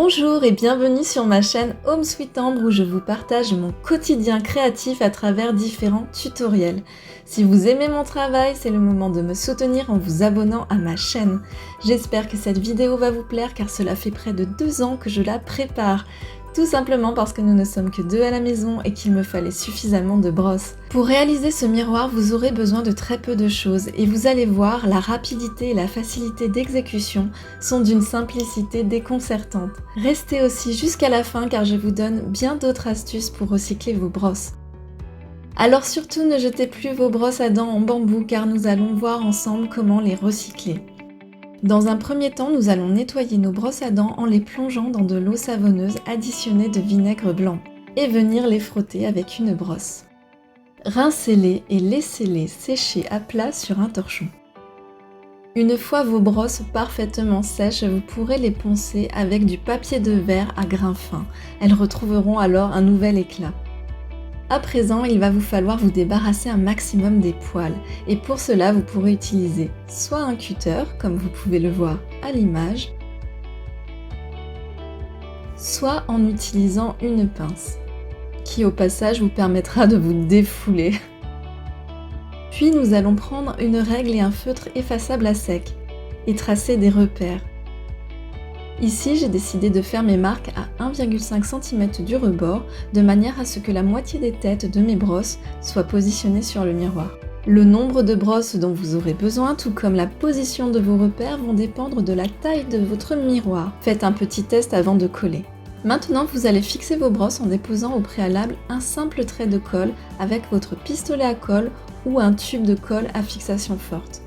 Bonjour et bienvenue sur ma chaîne Home Sweet Ambre où je vous partage mon quotidien créatif à travers différents tutoriels. Si vous aimez mon travail, c'est le moment de me soutenir en vous abonnant à ma chaîne. J'espère que cette vidéo va vous plaire car cela fait près de 2 ans que je la prépare. Tout simplement parce que nous ne sommes que 2 à la maison et qu'il me fallait suffisamment de brosses. Pour réaliser ce miroir, vous aurez besoin de très peu de choses et vous allez voir, la rapidité et la facilité d'exécution sont d'une simplicité déconcertante. Restez aussi jusqu'à la fin car je vous donne bien d'autres astuces pour recycler vos brosses. Alors surtout ne jetez plus vos brosses à dents en bambou car nous allons voir ensemble comment les recycler. Dans un premier temps, nous allons nettoyer nos brosses à dents en les plongeant dans de l'eau savonneuse additionnée de vinaigre blanc et venir les frotter avec une brosse. Rincez-les et laissez-les sécher à plat sur un torchon. Une fois vos brosses parfaitement sèches, vous pourrez les poncer avec du papier de verre à grains fins. Elles retrouveront alors un nouvel éclat. À présent, il va vous falloir vous débarrasser un maximum des poils et pour cela, vous pourrez utiliser soit un cutter, comme vous pouvez le voir à l'image, soit en utilisant une pince, qui au passage vous permettra de vous défouler. Puis nous allons prendre une règle et un feutre effaçable à sec et tracer des repères. Ici, j'ai décidé de faire mes marques à 1,5 cm du rebord, de manière à ce que la moitié des têtes de mes brosses soient positionnées sur le miroir. Le nombre de brosses dont vous aurez besoin, tout comme la position de vos repères, vont dépendre de la taille de votre miroir. Faites un petit test avant de coller. Maintenant, vous allez fixer vos brosses en déposant au préalable un simple trait de colle avec votre pistolet à colle ou un tube de colle à fixation forte.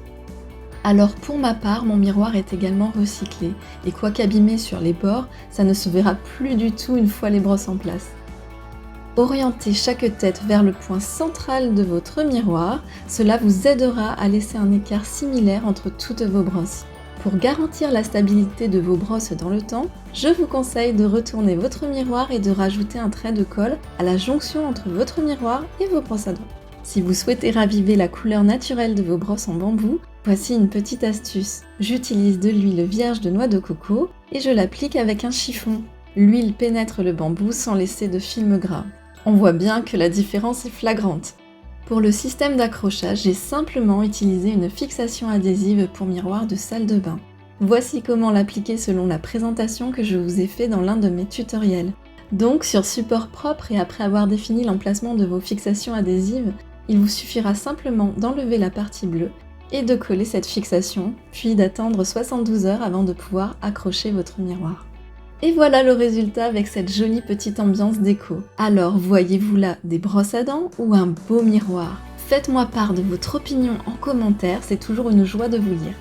Alors pour ma part, mon miroir est également recyclé et quoique abîmé sur les bords, ça ne se verra plus du tout une fois les brosses en place. Orientez chaque tête vers le point central de votre miroir, cela vous aidera à laisser un écart similaire entre toutes vos brosses. Pour garantir la stabilité de vos brosses dans le temps, je vous conseille de retourner votre miroir et de rajouter un trait de colle à la jonction entre votre miroir et vos brosses à dents. Si vous souhaitez raviver la couleur naturelle de vos brosses en bambou, voici une petite astuce. J'utilise de l'huile vierge de noix de coco et je l'applique avec un chiffon. L'huile pénètre le bambou sans laisser de film gras. On voit bien que la différence est flagrante. Pour le système d'accrochage, j'ai simplement utilisé une fixation adhésive pour miroir de salle de bain. Voici comment l'appliquer selon la présentation que je vous ai fait dans l'un de mes tutoriels. Donc sur support propre et après avoir défini l'emplacement de vos fixations adhésives, il vous suffira simplement d'enlever la partie bleue et de coller cette fixation, puis d'attendre 72 heures avant de pouvoir accrocher votre miroir. Et voilà le résultat avec cette jolie petite ambiance déco. Alors, voyez-vous là des brosses à dents ou un beau miroir? Faites-moi part de votre opinion en commentaire, c'est toujours une joie de vous lire.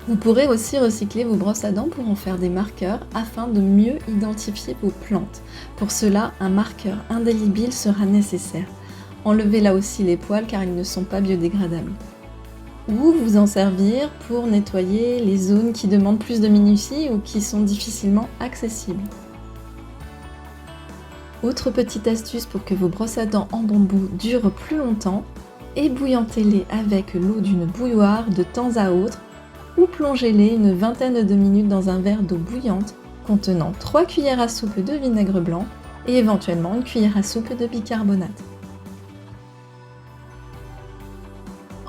Vous pourrez aussi recycler vos brosses à dents pour en faire des marqueurs afin de mieux identifier vos plantes. Pour cela, un marqueur indélébile sera nécessaire. Enlevez là aussi les poils car ils ne sont pas biodégradables. Ou vous en servir pour nettoyer les zones qui demandent plus de minutie ou qui sont difficilement accessibles. Autre petite astuce pour que vos brosses à dents en bambou durent plus longtemps, ébouillantez-les avec l'eau d'une bouilloire de temps à autre ou plongez-les une vingtaine de minutes dans un verre d'eau bouillante contenant 3 cuillères à soupe de vinaigre blanc et éventuellement une cuillère à soupe de bicarbonate.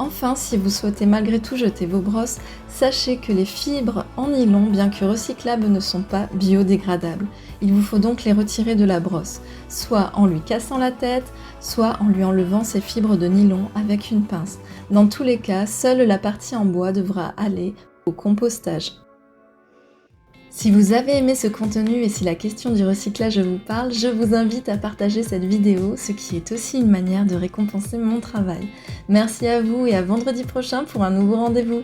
Enfin, si vous souhaitez malgré tout jeter vos brosses, sachez que les fibres en nylon, bien que recyclables, ne sont pas biodégradables. Il vous faut donc les retirer de la brosse, soit en lui cassant la tête, soit en lui enlevant ces fibres de nylon avec une pince. Dans tous les cas, seule la partie en bois devra aller au compostage. Si vous avez aimé ce contenu et si la question du recyclage vous parle, je vous invite à partager cette vidéo, ce qui est aussi une manière de récompenser mon travail. Merci à vous et à vendredi prochain pour un nouveau rendez-vous.